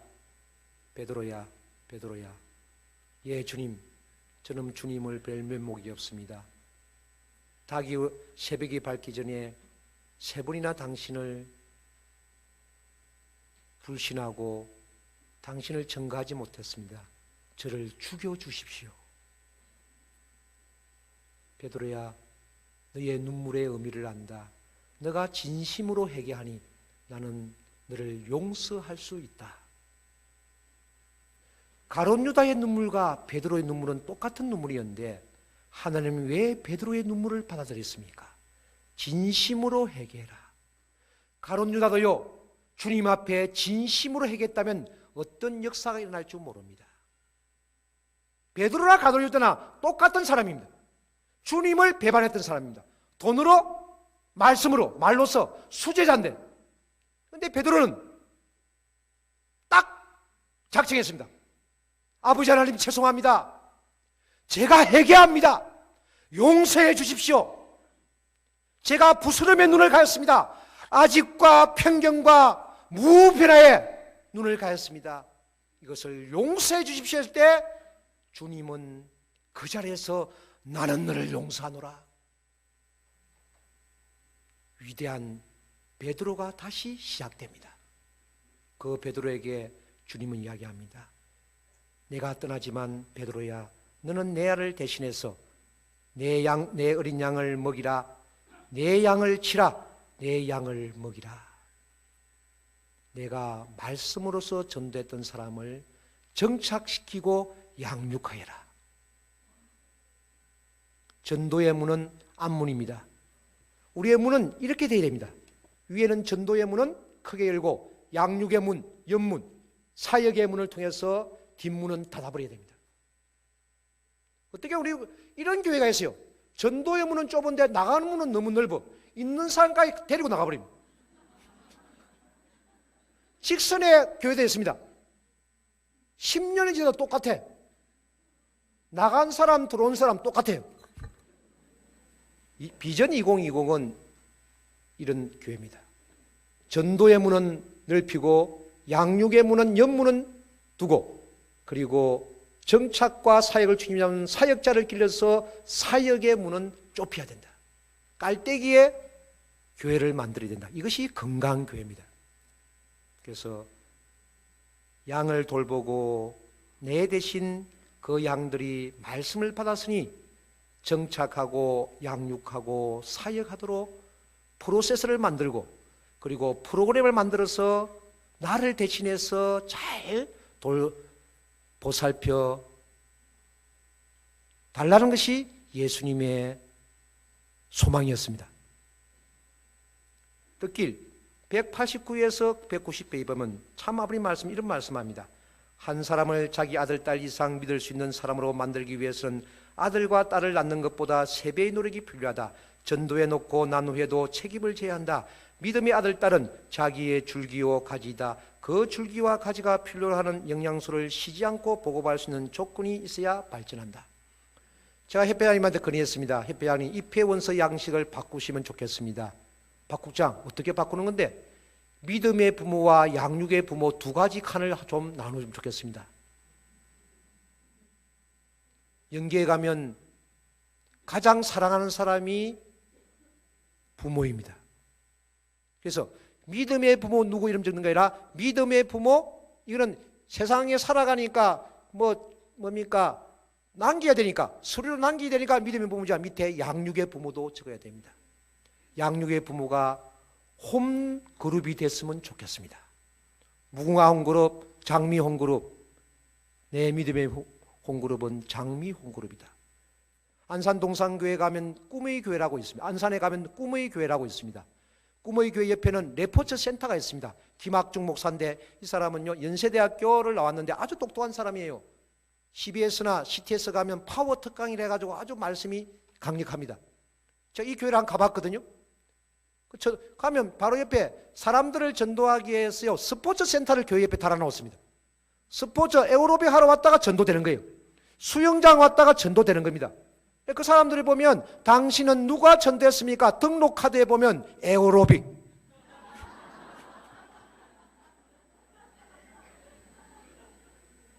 베드로야, 베드로야. 예, 주님, 저는 주님을 뵐 면목이 없습니다. 새벽이 밝기 전에 3번이나 당신을 불신하고 당신을 전가하지 못했습니다. 저를 죽여주십시오. 베드로야, 너의 눈물의 의미를 안다. 너가 진심으로 회개하니 나는 너를 용서할 수 있다. 가룟 유다의 눈물과 베드로의 눈물은 똑같은 눈물이었는데 하나님은 왜 베드로의 눈물을 받아들였습니까? 진심으로 회개해라. 가룟 유다도요, 주님 앞에 진심으로 회개했다면 어떤 역사가 일어날 줄 모릅니다. 베드로나 가룟 유다나 똑같은 사람입니다. 주님을 배반했던 사람입니다. 돈으로, 말씀으로, 말로서 수제자인데, 그런데 베드로는 딱 작정했습니다. 아버지 하나님 죄송합니다. 제가 회개합니다. 용서해 주십시오. 제가 부스럼의 눈을 가였습니다. 아집과 편견과 무변화에 눈을 가였습니다. 이것을 용서해 주십시오 할 때 주님은 그 자리에서 나는 너를 용서하노라. 위대한 베드로가 다시 시작됩니다. 그 베드로에게 주님은 이야기합니다. 내가 떠나지만 베드로야, 너는 내 알을 대신해서 내 어린 양을 먹이라. 내 양을 치라. 내 양을 먹이라. 내가 말씀으로서 전도했던 사람을 정착시키고 양육하여라. 전도의 문은 앞문입니다. 우리의 문은 이렇게 되어야 됩니다. 위에는 전도의 문은 크게 열고 양육의 문, 옆문, 사역의 문을 통해서 뒷문은 닫아버려야 됩니다. 어떻게 우리 이런 교회가 있어요. 전도의 문은 좁은데 나가는 문은 너무 넓어. 있는 사람까지 데리고 나가버립니다. 직선의 교회도 있습니다. 10년이 지나도 똑같아. 나간 사람 들어온 사람 똑같아요. 비전 2020은 이런 교회입니다. 전도의 문은 넓히고 양육의 문은 옆문은 두고, 그리고 정착과 사역을 주님이 잡는 사역자를 길러서 사역의 문은 좁혀야 된다. 깔때기에 교회를 만들어야 된다. 이것이 건강교회입니다. 그래서 양을 돌보고 내 대신 그 양들이 말씀을 받았으니 정착하고 양육하고 사역하도록 프로세스를 만들고, 그리고 프로그램을 만들어서 나를 대신해서 잘 보살펴 달라는 것이 예수님의 소망이었습니다. 뜻길 189에서 190페이지 보면 참 아버지 말씀 이런 말씀합니다. 한 사람을 자기 아들, 딸 이상 믿을 수 있는 사람으로 만들기 위해서는 아들과 딸을 낳는 것보다 3배의 노력이 필요하다. 전도해 놓고 난 후에도 책임을 져야 한다. 믿음의 아들, 딸은 자기의 줄기요 가지이다. 그 줄기와 가지가 필요로 하는 영양소를 쉬지 않고 보급할 수 있는 조건이 있어야 발전한다. 제가 협회장님한테 건의했습니다. 협회장님, 입회원서 양식을 바꾸시면 좋겠습니다. 박 국장, 어떻게 바꾸는 건데? 믿음의 부모와 양육의 부모 두 가지 칸을 좀 나누면 좋겠습니다. 연계에 가면 가장 사랑하는 사람이 부모입니다. 그래서 믿음의 부모 누구 이름 적는 게 아니라 믿음의 부모, 이거는 세상에 살아가니까 뭡니까? 남겨야 되니까, 서류로 남겨야 되니까 믿음의 부모자 밑에 양육의 부모도 적어야 됩니다. 양육의 부모가 홈 그룹이 됐으면 좋겠습니다. 무궁화 홈그룹, 장미 홈그룹. 내 믿음의 홈그룹은 장미 홈그룹이다. 안산 동산교회 가면 꿈의 교회라고 있습니다. 안산에 가면 꿈의 교회라고 있습니다. 꿈의 교회 옆에는 레포츠 센터가 있습니다. 김학중 목사인데 이 사람은요 연세대학교를 나왔는데 아주 똑똑한 사람이에요. CBS나 CTS 가면 파워 특강이라 해가지고 아주 말씀이 강력합니다. 제가 이 교회를 한 가봤거든요. 저 가면 바로 옆에 사람들을 전도하기 위해서요 스포츠 센터를 교회 옆에 달아놓았습니다. 스포츠 에어로빅 하러 왔다가 전도되는 거예요. 수영장 왔다가 전도되는 겁니다. 그 사람들이 보면 당신은 누가 전도했습니까? 등록 카드에 보면 에어로빅.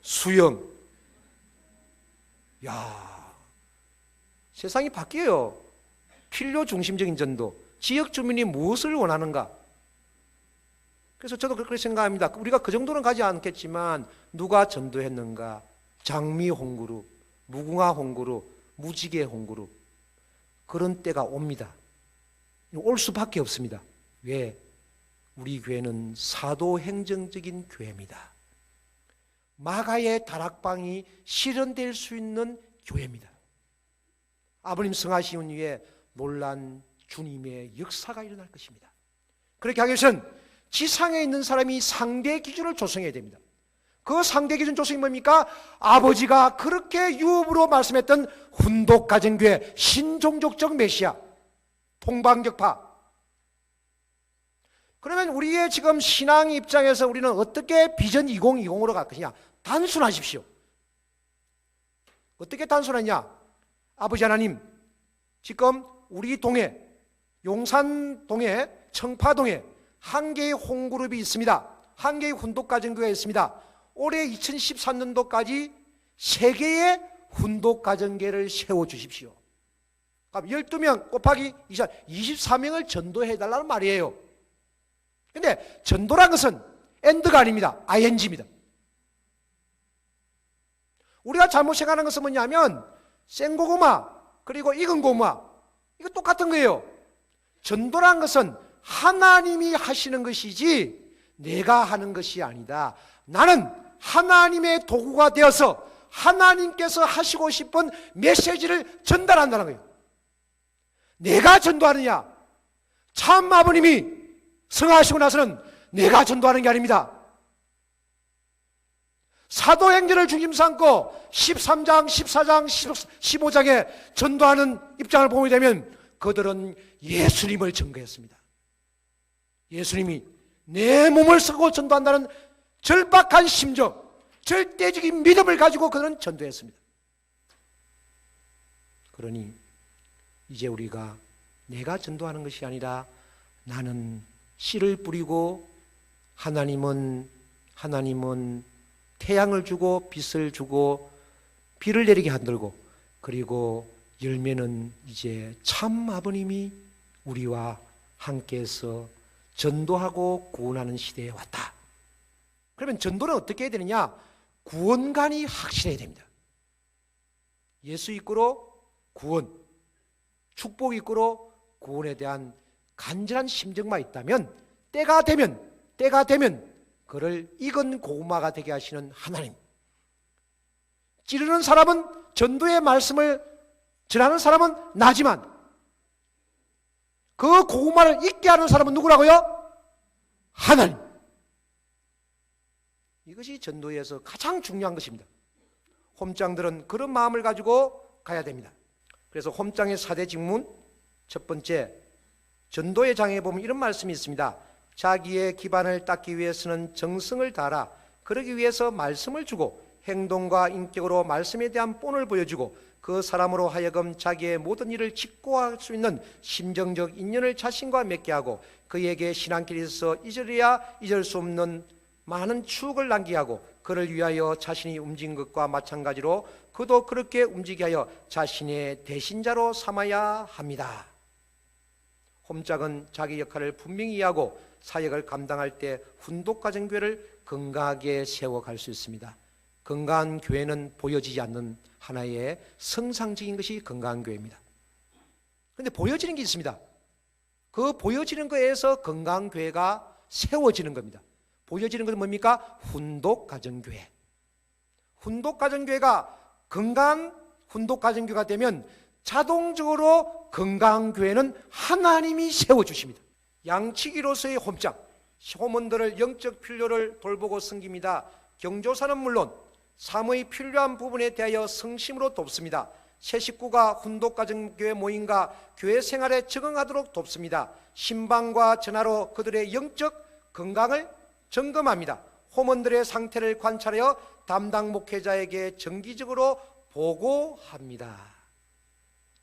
수영. 야, 세상이 바뀌어요. 필요 중심적인 전도. 지역 주민이 무엇을 원하는가? 그래서 저도 그렇게 생각합니다. 우리가 그 정도는 가지 않겠지만 누가 전도했는가? 장미 홍그룹, 무궁화 홍그룹, 무지개 홍그룹. 그런 때가 옵니다. 올 수밖에 없습니다. 왜? 우리 교회는 사도행정적인 교회입니다. 마가의 다락방이 실현될 수 있는 교회입니다. 아버님 성하신 후에 놀란 주님의 역사가 일어날 것입니다. 그렇게 하기 위해서는 지상에 있는 사람이 상대 기준을 조성해야 됩니다. 그 상대 기준 조성이 뭡니까? 아버지가 그렇게 유업으로 말씀했던 훈독가정교회, 신종족적 메시아, 통방격파. 그러면 우리의 지금 신앙 입장에서 우리는 어떻게 비전 2020으로 갈 것이냐? 단순하십시오. 어떻게 단순하냐? 아버지 하나님, 지금 우리 동에, 용산동에, 청파동에 한 개의 홈그룹이 있습니다. 한 개의 훈독가정교회가 있습니다. 올해 2013년도까지 3개의 훈독가정교회를 세워주십시오. 그럼 12명 곱하기 24명을 전도해달라는 말이에요. 근데 전도란 것은 엔드가 아닙니다. ing입니다. 우리가 잘못 생각하는 것은 뭐냐면 생고구마 그리고 익은 고구마 이거 똑같은 거예요. 전도란 것은 하나님이 하시는 것이지 내가 하는 것이 아니다. 나는 하나님의 도구가 되어서 하나님께서 하시고 싶은 메시지를 전달한다는 거예요. 내가 전도하느냐? 참 아버님이 성하시고 나서는 내가 전도하는 게 아닙니다. 사도행전을 중심 삼고 13장, 14장, 15장에 전도하는 입장을 보게 되면 그들은 예수님을 증거했습니다. 예수님이 내 몸을 쓰고 전도한다는 절박한 심정, 절대적인 믿음을 가지고 그들은 전도했습니다. 그러니 이제 우리가 내가 전도하는 것이 아니라 나는 씨를 뿌리고 하나님은 태양을 주고 빛을 주고 비를 내리게 만들고 그리고 열매는 이제 참 아버님이 우리와 함께해서 전도하고 구원하는 시대에 왔다. 그러면 전도는 어떻게 해야 되느냐? 구원관이 확실해야 됩니다. 예수 이끌어 구원, 축복 이끌어 구원에 대한 간절한 심정만 있다면 때가 되면 그를 익은 고구마가 되게 하시는 하나님. 찌르는 사람은 전도의 말씀을 전하는 사람은 나지만 그 고구마를 익게 하는 사람은 누구라고요? 하나님. 이것이 전도에서 가장 중요한 것입니다. 홈장들은 그런 마음을 가지고 가야 됩니다. 그래서 홈장의 4대 직문, 첫 번째, 전도의 장에 보면 이런 말씀이 있습니다. 자기의 기반을 닦기 위해서는 정성을 다하라. 그러기 위해서 말씀을 주고 행동과 인격으로 말씀에 대한 본을 보여주고 그 사람으로 하여금 자기의 모든 일을 직고할 수 있는 심정적 인연을 자신과 맺게 하고 그에게 신앙길에 있어서 잊으려야 잊을 수 없는 많은 추억을 남기게 하고 그를 위하여 자신이 움직인 것과 마찬가지로 그도 그렇게 움직이게 하여 자신의 대신자로 삼아야 합니다. 홈짝은 자기 역할을 분명히 이해하고 사역을 감당할 때 훈독가정교회를 건강하게 세워갈 수 있습니다. 건강한 교회는 보여지지 않는 하나의 성상적인 것이 건강한 교회입니다. 그런데 보여지는 게 있습니다. 그 보여지는 거에서 건강한 교회가 세워지는 겁니다. 보여지는 것은 뭡니까? 훈독가정교회. 훈독가정교회가 건강한 훈독가정교회가 되면 자동적으로 건강한 교회는 하나님이 세워주십니다. 양치기로서의 홈짝, 홈원들을 영적 필요를 돌보고 섬깁니다. 경조사는 물론 삶의 필요한 부분에 대하여 성심으로 돕습니다. 새 식구가 훈독가정교회 모임과 교회 생활에 적응하도록 돕습니다. 신방과 전화로 그들의 영적 건강을 점검합니다. 홈원들의 상태를 관찰하여 담당 목회자에게 정기적으로 보고합니다.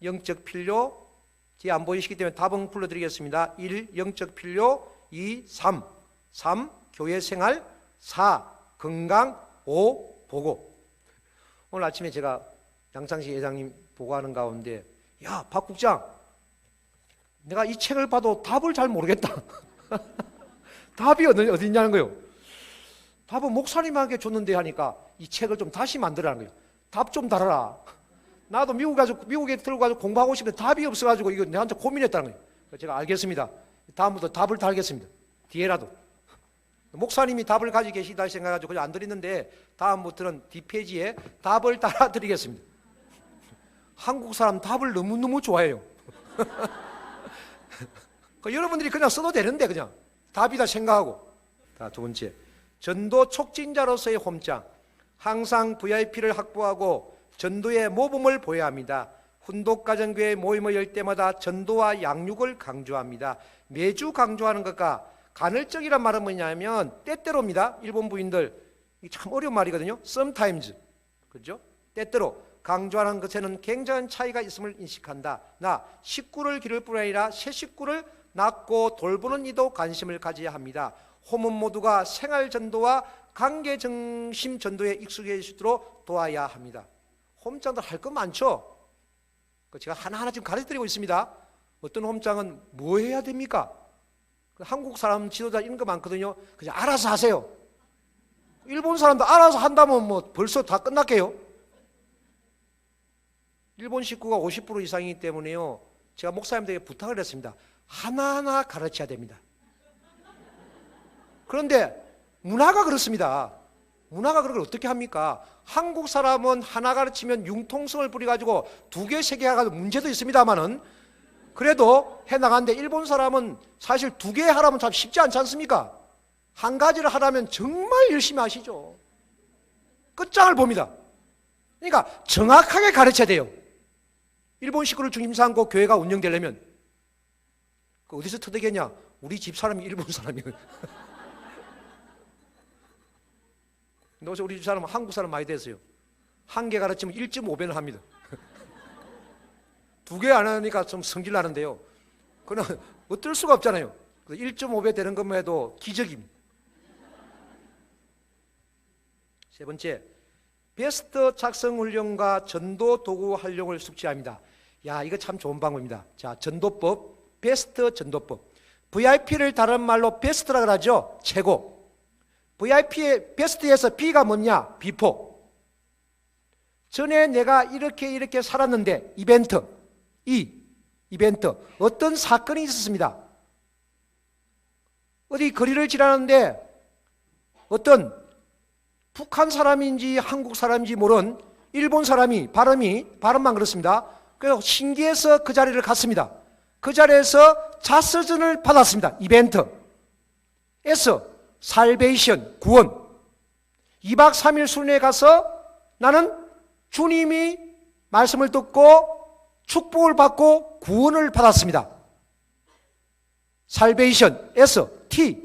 영적 필요, 뒤에 안 보이시기 때문에 답은 불러드리겠습니다. 1. 영적 필요, 2. 3. 교회 생활, 4. 건강, 5. 보고. 오늘 아침에 제가 양창식 회장님 보고하는 가운데, 야, 박 국장, 내가 이 책을 봐도 답을 잘 모르겠다. 답이 어디 있냐는 거예요. 답은 목사님에게 줬는데 하니까 이 책을 좀 다시 만들라는 거예요. 답 좀 달아라. 나도 미국에 들고 가서 공부하고 싶은데 답이 없어가지고 이거 내한테 고민했다는 거예요. 그래서 제가 알겠습니다. 다음부터 답을 달겠습니다. 뒤에라도. 목사님이 답을 가지고 계시다 생각해가지고 그냥 안 드리는데 다음부터는 뒷페이지에 답을 달아드리겠습니다. 한국 사람 답을 너무너무 좋아해요. 여러분들이 그냥 써도 되는데 그냥 답이다 생각하고. 두 번째, 전도 촉진자로서의 홈장. 항상 VIP를 확보하고 전도의 모범을 보여야 합니다. 훈독가정교회 모임을 열 때마다 전도와 양육을 강조합니다. 매주 강조하는 것과 간헐적이란 말은 뭐냐면 때때로입니다. 일본 부인들 참 어려운 말이거든요. sometimes, 그렇죠? 때때로 강조하는 것에는 굉장한 차이가 있음을 인식한다. 나 식구를 기를 뿐 아니라 새 식구를 낳고 돌보는 이도 관심을 가져야 합니다. 홈원 모두가 생활 전도와 관계 중심 전도에 익숙해지도록 도와야 합니다. 홈장들 할 거 많죠? 제가 하나하나 지금 가르쳐드리고 있습니다. 어떤 홈장은 뭐 해야 됩니까? 한국 사람 지도자 이런 거 많거든요. 그냥 알아서 하세요. 일본 사람도 알아서 한다면 뭐 벌써 다 끝났게요. 일본 식구가 50% 이상이기 때문에요. 제가 목사님들에게 부탁을 했습니다. 하나하나 가르쳐야 됩니다. 그런데 문화가 그렇습니다. 문화가 그걸 어떻게 합니까? 한국 사람은 하나 가르치면 융통성을 부려가지고 2개, 3개 해가지고 문제도 있습니다만은 그래도 해나가는데 일본 사람은 사실 2개 하라면 참 쉽지 않지 않습니까? 한 가지를 하라면 정말 열심히 하시죠. 끝장을 봅니다. 그러니까 정확하게 가르쳐야 돼요. 일본 식구를 중심 삼고 교회가 운영되려면 어디서 터득했냐? 우리 집 사람이 일본 사람이에요. 근데 우리 집 사람은 한국 사람 많이 됐어요. 한 개 가르치면 1.5배는 합니다. 2개 안 하니까 좀 성질 나는데요. 그건 어쩔 수가 없잖아요. 1.5배 되는 것만 해도 기적입니다. 세 번째, 베스트 작성 훈련과 전도 도구 활용을 숙지합니다. 야, 이거 참 좋은 방법입니다. 자, 전도법, 베스트 전도법. VIP를 다른 말로 베스트라 그러죠. 최고. VIP의 베스트에서 B가 뭐냐? 비포. 전에 내가 이렇게 살았는데 이벤트. 이벤트. 어떤 사건이 있었습니다. 어디 거리를 지나는데 어떤 북한 사람인지 한국 사람인지 모르는 일본 사람이 발음만 그렇습니다. 그래서 신기해서 그 자리를 갔습니다. 그 자리에서 자서전을 받았습니다. 이벤트. 에서 살베이션, 구원. 2박 3일 순회에 가서 나는 주님이 말씀을 듣고 축복을 받고 구원을 받았습니다. 살베이션, S, T,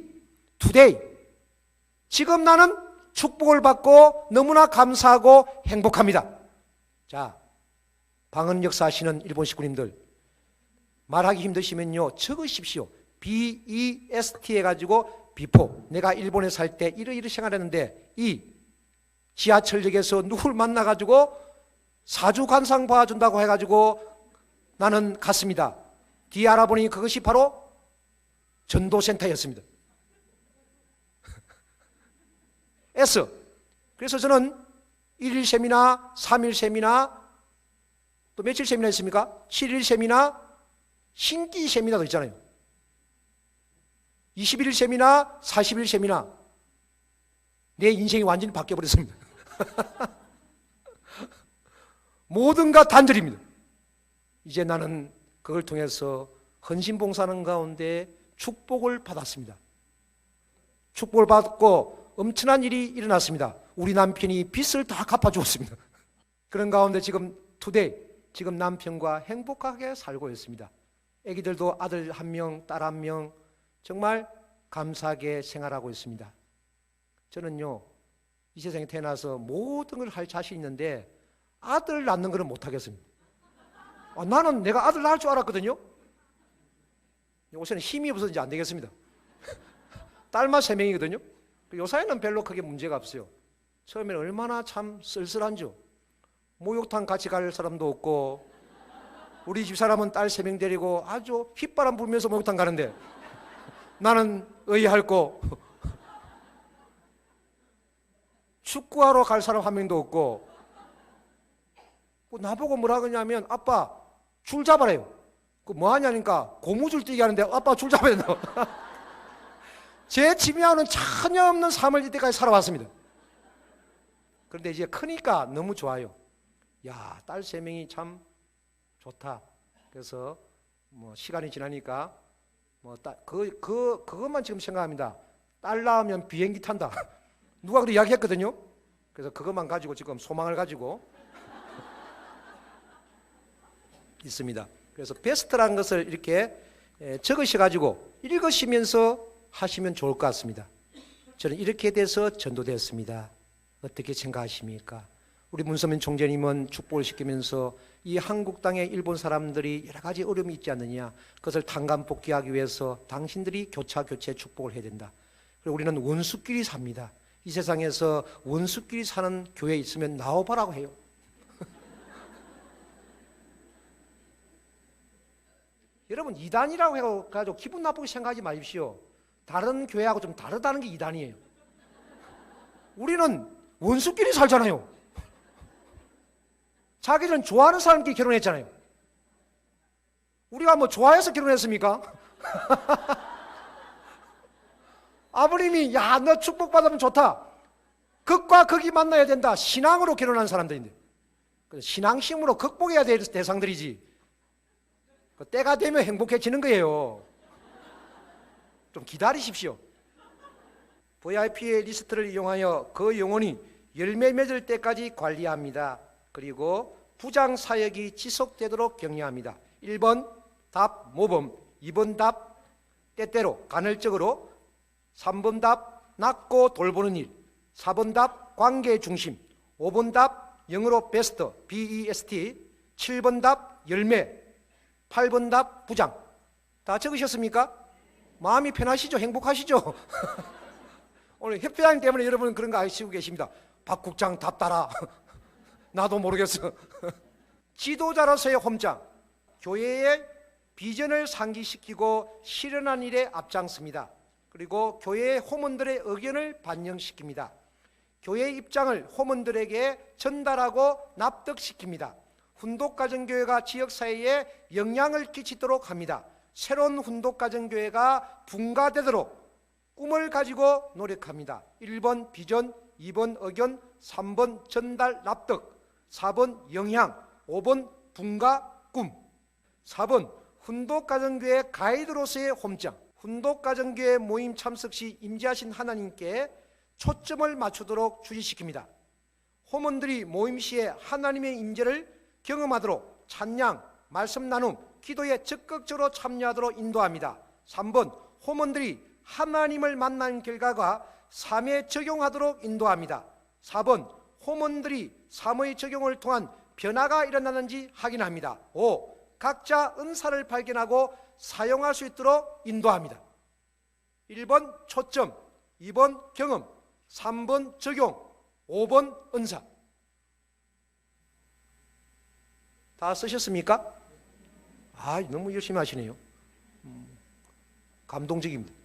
today. 지금 나는 축복을 받고 너무나 감사하고 행복합니다. 자, 방언 역사하시는 일본 식구님들, 말하기 힘드시면요 적으십시오. BEST 해가지고 비포. 내가 일본에 살 때 이러이러 생활했는데 지하철역에서 누굴 만나가지고 사주 관상 봐준다고 해가지고 나는 갔습니다. 뒤에 알아보니 그것이 바로 전도센터였습니다. S. 그래서 저는 1일 세미나, 3일 세미나, 또 며칠 세미나 있습니까? 7일 세미나, 신기 세미나도 있잖아요. 21일 세미나, 40일 세미나. 내 인생이 완전히 바뀌어버렸습니다. 모든가 단절입니다. 이제 나는 그걸 통해서 헌신봉사하는 가운데 축복을 받았습니다. 축복을 받고 엄청난 일이 일어났습니다. 우리 남편이 빚을 다 갚아주었습니다. 그런 가운데 지금 지금 남편과 행복하게 살고 있습니다. 아기들도 아들 1명, 딸 1명 정말 감사하게 생활하고 있습니다. 저는요, 이 세상에 태어나서 모든 걸 할 자신 있는데 아들 낳는 것은 못하겠습니다. 나는 내가 아들 낳을 줄 알았거든요. 요새는 힘이 없어서 이제 안 되겠습니다. 딸만 3명이거든요. 요사이는 별로 크게 문제가 없어요. 처음에는 얼마나 참 쓸쓸한죠. 목욕탕 같이 갈 사람도 없고, 우리 집사람은 딸 3명 데리고 아주 휘바람 불면서 목욕탕 가는데 나는 의할 거 축구하러 갈 사람 1명도 없고, 나보고 뭐라 그러냐면 아빠 줄 잡아래요. 뭐 하냐니까 고무줄 뛰게 하는데 아빠 줄 잡아야 된다고. 제 집이와는 전혀 없는 삶을 이때까지 살아왔습니다. 그런데 이제 크니까 너무 좋아요. 야, 딸 3명이 참 좋다. 그래서 뭐 시간이 지나니까 그것만 지금 생각합니다. 딸 낳으면 비행기 탄다. 누가 그렇게 이야기했거든요. 그래서 그것만 가지고 지금 소망을 가지고 있습니다. 그래서 베스트라는 것을 이렇게 적으셔가지고 읽으시면서 하시면 좋을 것 같습니다. 저는 이렇게 돼서 전도되었습니다. 어떻게 생각하십니까? 우리 문선민 총재님은 축복을 시키면서 이 한국 땅에 일본 사람들이 여러 가지 어려움이 있지 않느냐, 그것을 단감복귀하기 위해서 당신들이 교체 축복을 해야 된다. 그리고 우리는 원수끼리 삽니다. 이 세상에서 원수끼리 사는 교회 있으면 나와보라고 해요. 여러분, 이단이라고 해가지고 기분 나쁘게 생각하지 마십시오. 다른 교회하고 좀 다르다는 게 이단이에요. 우리는 원수끼리 살잖아요. 자기들은 좋아하는 사람끼리 결혼했잖아요. 우리가 뭐 좋아해서 결혼했습니까? 아버님이 야, 너 축복받으면 좋다. 극과 극이 만나야 된다. 신앙으로 결혼한 사람들인데, 신앙심으로 극복해야 될 대상들이지. 때가 되면 행복해지는 거예요. 좀 기다리십시오. VIP의 리스트를 이용하여 그 영혼이 열매 맺을 때까지 관리합니다. 그리고 부장 사역이 지속되도록 격려합니다. 1번 답 모범, 2번 답 때때로 간헐적으로, 3번 답 낳고 돌보는 일, 4번 답 관계 중심, 5번 답 영어로 베스트, BEST, 7번 답 열매, 8번 답 부장. 다 적으셨습니까? 마음이 편하시죠? 행복하시죠? 오늘 협회장님 때문에 여러분 그런 거 아시고 계십니다. 박 국장 답 따라. 나도 모르겠어. 지도자로서의 홈장, 교회의 비전을 상기시키고 실현한 일에 앞장섭니다. 그리고 교회의 호문들의 의견을 반영시킵니다. 교회의 입장을 호문들에게 전달하고 납득시킵니다. 훈독가정교회가 지역사회에 영향을 끼치도록 합니다. 새로운 훈독가정교회가 분가되도록 꿈을 가지고 노력합니다. 1번 비전, 2번 의견, 3번 전달 납득, 4번 영향, 5번 분가 꿈. 4번 훈독가정교회 가이드로서의 홈장, 훈독가정교회 모임 참석 시 임재하신 하나님께 초점을 맞추도록 주지시킵니다. 호문들이 모임 시에 하나님의 임재를 경험하도록 찬양, 말씀 나눔, 기도에 적극적으로 참여하도록 인도합니다. 3번 호문들이 하나님을 만난 결과가 삶에 적용하도록 인도합니다. 4번 호문들이 삶의 적용을 통한 변화가 일어나는지 확인합니다. 5. 각자 은사를 발견하고 사용할 수 있도록 인도합니다. 1번 초점, 2번 경험, 3번 적용, 5번 은사. 다 쓰셨습니까? 아, 너무 열심히 하시네요. 감동적입니다.